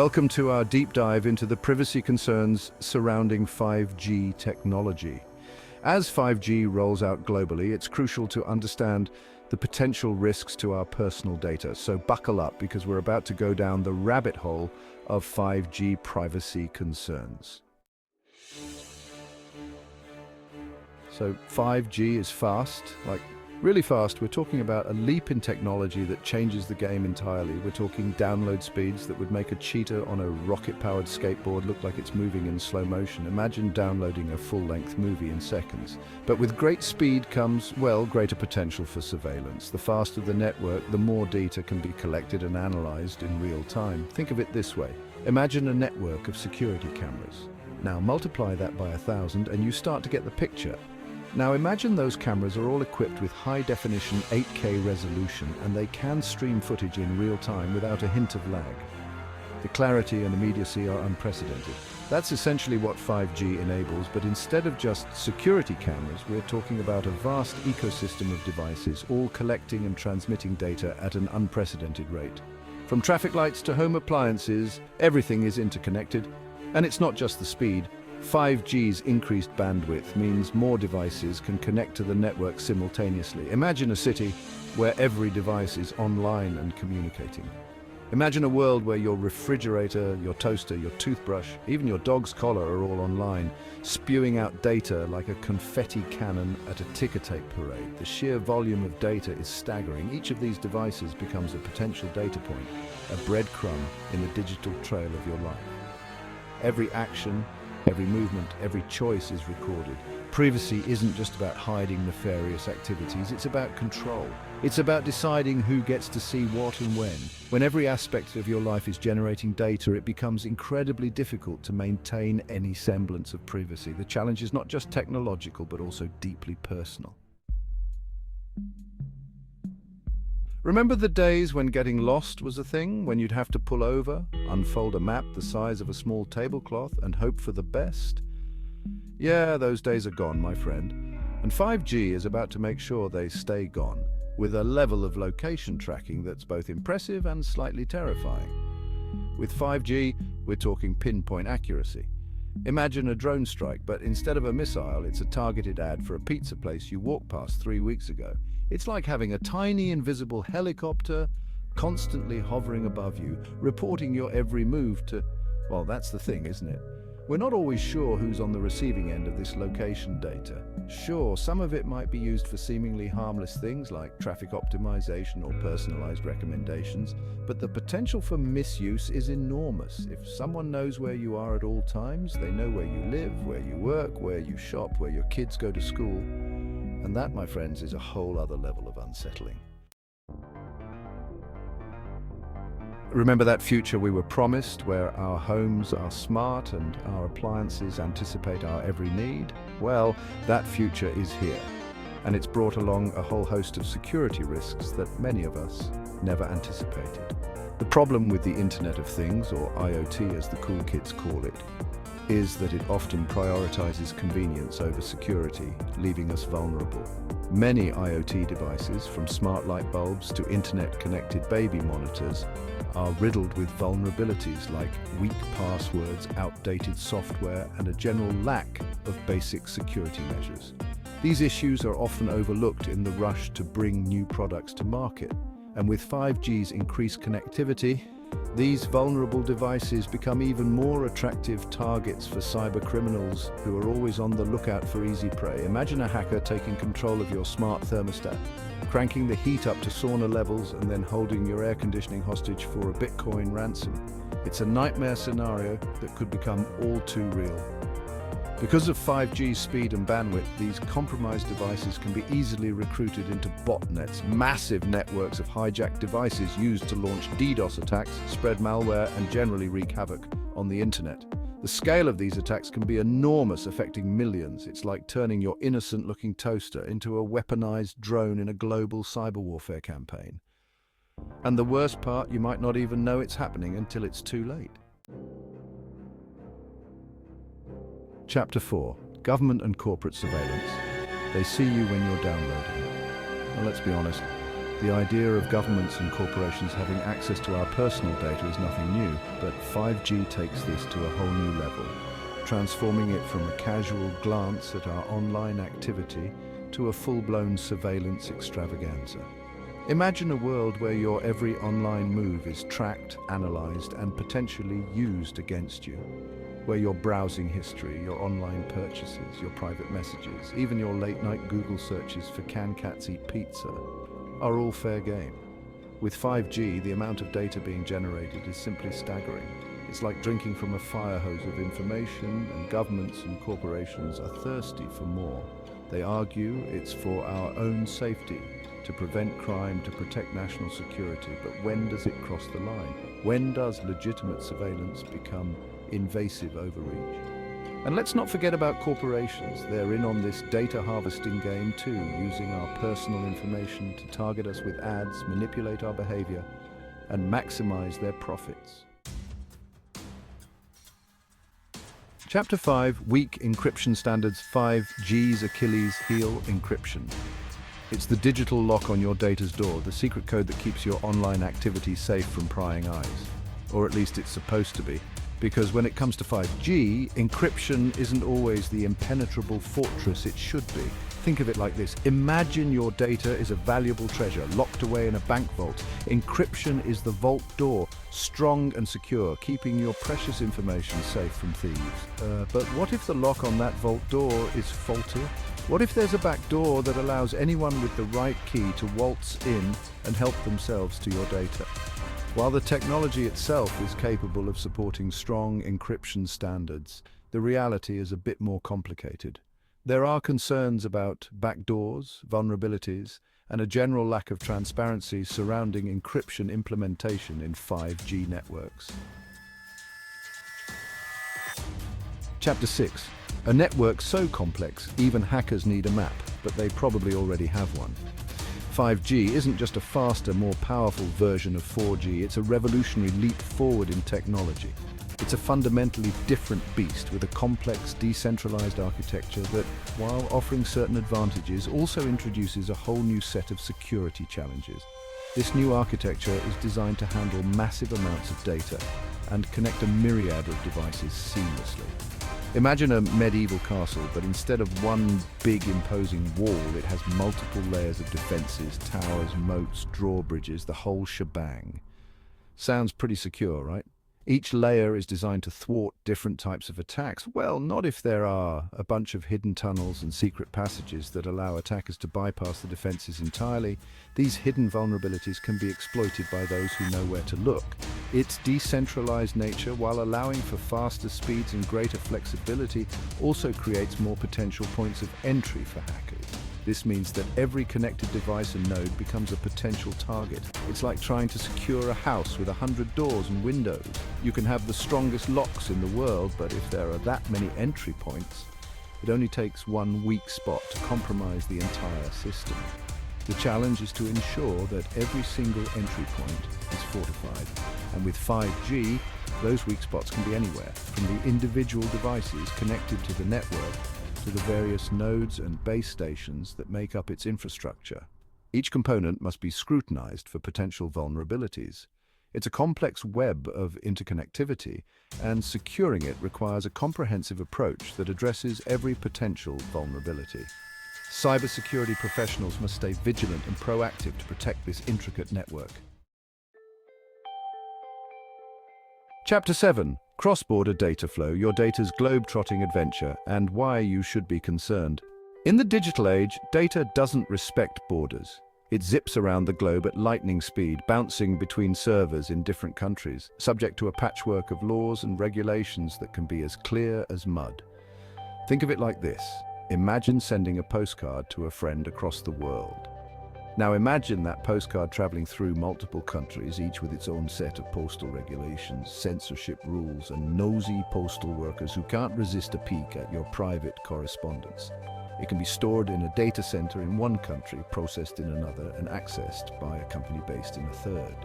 Welcome to our deep dive into the privacy concerns surrounding 5G technology. As 5G rolls out globally, it's crucial to understand the potential risks to our personal data. So buckle up because we're about to go down the rabbit hole of 5G privacy concerns. So 5G is fast, like really fast. We're talking about a leap in technology that changes the game entirely. We're talking download speeds that would make a cheetah on a rocket-powered skateboard look like it's moving in slow motion. Imagine downloading a full-length movie in seconds. But with great speed comes, well, greater potential for surveillance. The faster the network, the more data can be collected and analyzed in real time. Think of it this way. Imagine a network of security cameras. Now multiply that by 1,000 and you start to get the picture. Now imagine those cameras are all equipped with high-definition 8K resolution and they can stream footage in real time without a hint of lag. The clarity and immediacy are unprecedented. That's essentially what 5G enables, but instead of just security cameras, we're talking about a vast ecosystem of devices, all collecting and transmitting data at an unprecedented rate. From traffic lights to home appliances, everything is interconnected. And it's not just the speed. 5G's increased bandwidth means more devices can connect to the network simultaneously. Imagine a city where every device is online and communicating. Imagine a world where your refrigerator, your toaster, your toothbrush, even your dog's collar are all online, spewing out data like a confetti cannon at a ticker tape parade. The sheer volume of data is staggering. Each of these devices becomes a potential data point, a breadcrumb in the digital trail of your life. Every action, every movement, every choice is recorded. Privacy isn't just about hiding nefarious activities, it's about control. It's about deciding who gets to see what and when. When every aspect of your life is generating data, it becomes incredibly difficult to maintain any semblance of privacy. The challenge is not just technological, but also deeply personal. Remember the days when getting lost was a thing? When you'd have to pull over, unfold a map the size of a small tablecloth, and hope for the best? Yeah, those days are gone, my friend. And 5G is about to make sure they stay gone, with a level of location tracking that's both impressive and slightly terrifying. With 5G, we're talking pinpoint accuracy. Imagine a drone strike, but instead of a missile, it's a targeted ad for a pizza place you walked past 3 weeks ago. It's like having a tiny invisible helicopter constantly hovering above you, reporting your every move to... Well, that's the thing, isn't it? We're not always sure who's on the receiving end of this location data. Sure, some of it might be used for seemingly harmless things like traffic optimization or personalized recommendations, but the potential for misuse is enormous. If someone knows where you are at all times, they know where you live, where you work, where you shop, where your kids go to school. And that, my friends, is a whole other level of unsettling. Remember that future we were promised, where our homes are smart and our appliances anticipate our every need? Well, that future is here, and it's brought along a whole host of security risks that many of us never anticipated. The problem with the Internet of Things, or IoT as the cool kids call it, is that it often prioritizes convenience over security, leaving us vulnerable. Many IoT devices, from smart light bulbs to internet-connected baby monitors, are riddled with vulnerabilities like weak passwords, outdated software, and a general lack of basic security measures. These issues are often overlooked in the rush to bring new products to market. And with 5G's increased connectivity, these vulnerable devices become even more attractive targets for cybercriminals who are always on the lookout for easy prey. Imagine a hacker taking control of your smart thermostat, cranking the heat up to sauna levels, and then holding your air conditioning hostage for a Bitcoin ransom. It's a nightmare scenario that could become all too real. Because of 5G's speed and bandwidth, these compromised devices can be easily recruited into botnets, massive networks of hijacked devices used to launch DDoS attacks, spread malware, and generally wreak havoc on the internet. The scale of these attacks can be enormous, affecting millions. It's like turning your innocent-looking toaster into a weaponized drone in a global cyber warfare campaign. And the worst part, you might not even know it's happening until it's too late. Chapter 4. Government and corporate surveillance. They see you when you're downloading. Well, let's be honest, The idea of governments and corporations having access to our personal data is nothing new, but 5G takes this to a whole new level, transforming it from a casual glance at our online activity to a full-blown surveillance extravaganza. Imagine a world where your every online move is tracked, analyzed, and potentially used against you, where your browsing history, your online purchases, your private messages, even your late-night Google searches for "can cats eat pizza" are all fair game. With 5G, the amount of data being generated is simply staggering. It's like drinking from a fire hose of information, and governments and corporations are thirsty for more. They argue it's for our own safety, to prevent crime, to protect national security. But when does it cross the line? When does legitimate surveillance become invasive overreach? And let's not forget about corporations. They're in on this data harvesting game too, using our personal information to target us with ads, manipulate our behavior, and maximize their profits. Chapter 5, Weak Encryption Standards, 5G's Achilles heel encryption. It's the digital lock on your data's door, the secret code that keeps your online activity safe from prying eyes. Or at least it's supposed to be. Because when it comes to 5G, encryption isn't always the impenetrable fortress it should be. Think of it like this. Imagine your data is a valuable treasure locked away in a bank vault. Encryption is the vault door, strong and secure, keeping your precious information safe from thieves. But what if the lock on that vault door is faulty? What if there's a back door that allows anyone with the right key to waltz in and help themselves to your data? While the technology itself is capable of supporting strong encryption standards, the reality is a bit more complicated. There are concerns about backdoors, vulnerabilities, and a general lack of transparency surrounding encryption implementation in 5G networks. Chapter 6. A network so complex, even hackers need a map, but they probably already have one. 5G isn't just a faster, more powerful version of 4G, it's a revolutionary leap forward in technology. It's a fundamentally different beast with a complex, decentralized architecture that, while offering certain advantages, also introduces a whole new set of security challenges. This new architecture is designed to handle massive amounts of data and connect a myriad of devices seamlessly. Imagine a medieval castle, but instead of one big imposing wall, it has multiple layers of defenses, towers, moats, drawbridges, the whole shebang. Sounds pretty secure, right? Each layer is designed to thwart different types of attacks. Well, not if there are a bunch of hidden tunnels and secret passages that allow attackers to bypass the defenses entirely. These hidden vulnerabilities can be exploited by those who know where to look. Its decentralized nature, while allowing for faster speeds and greater flexibility, also creates more potential points of entry for hackers. This means that every connected device and node becomes a potential target. It's like trying to secure a house with 100 doors and windows. You can have the strongest locks in the world, but if there are that many entry points, it only takes one weak spot to compromise the entire system. The challenge is to ensure that every single entry point is fortified. And with 5G, those weak spots can be anywhere, from the individual devices connected to the network to the various nodes and base stations that make up its infrastructure. Each component must be scrutinized for potential vulnerabilities. It's a complex web of interconnectivity, and securing it requires a comprehensive approach that addresses every potential vulnerability. Cybersecurity professionals must stay vigilant and proactive to protect this intricate network. Chapter 7. Cross-border data flow, your data's globe-trotting adventure, and why you should be concerned. In the digital age, data doesn't respect borders. It zips around the globe at lightning speed, bouncing between servers in different countries, subject to a patchwork of laws and regulations that can be as clear as mud. Think of it like this. Imagine sending a postcard to a friend across the world. Now imagine that postcard traveling through multiple countries, each with its own set of postal regulations, censorship rules, and nosy postal workers who can't resist a peek at your private correspondence. It can be stored in a data center in one country, processed in another, and accessed by a company based in a third.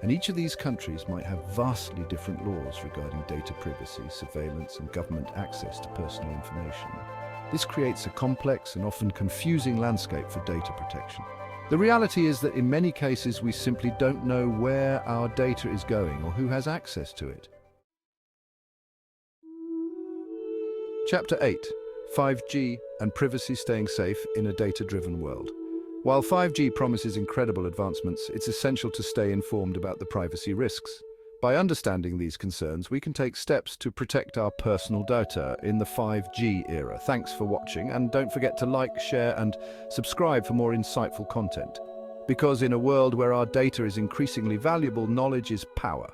And each of these countries might have vastly different laws regarding data privacy, surveillance, and government access to personal information. This creates a complex and often confusing landscape for data protection. The reality is that in many cases we simply don't know where our data is going or who has access to it. Chapter 8: 5G and privacy staying safe in a data-driven world. While 5G promises incredible advancements, it's essential to stay informed about the privacy risks. By understanding these concerns, we can take steps to protect our personal data in the 5G era. Thanks for watching, and don't forget to like, share, and subscribe for more insightful content. Because in a world where our data is increasingly valuable, knowledge is power.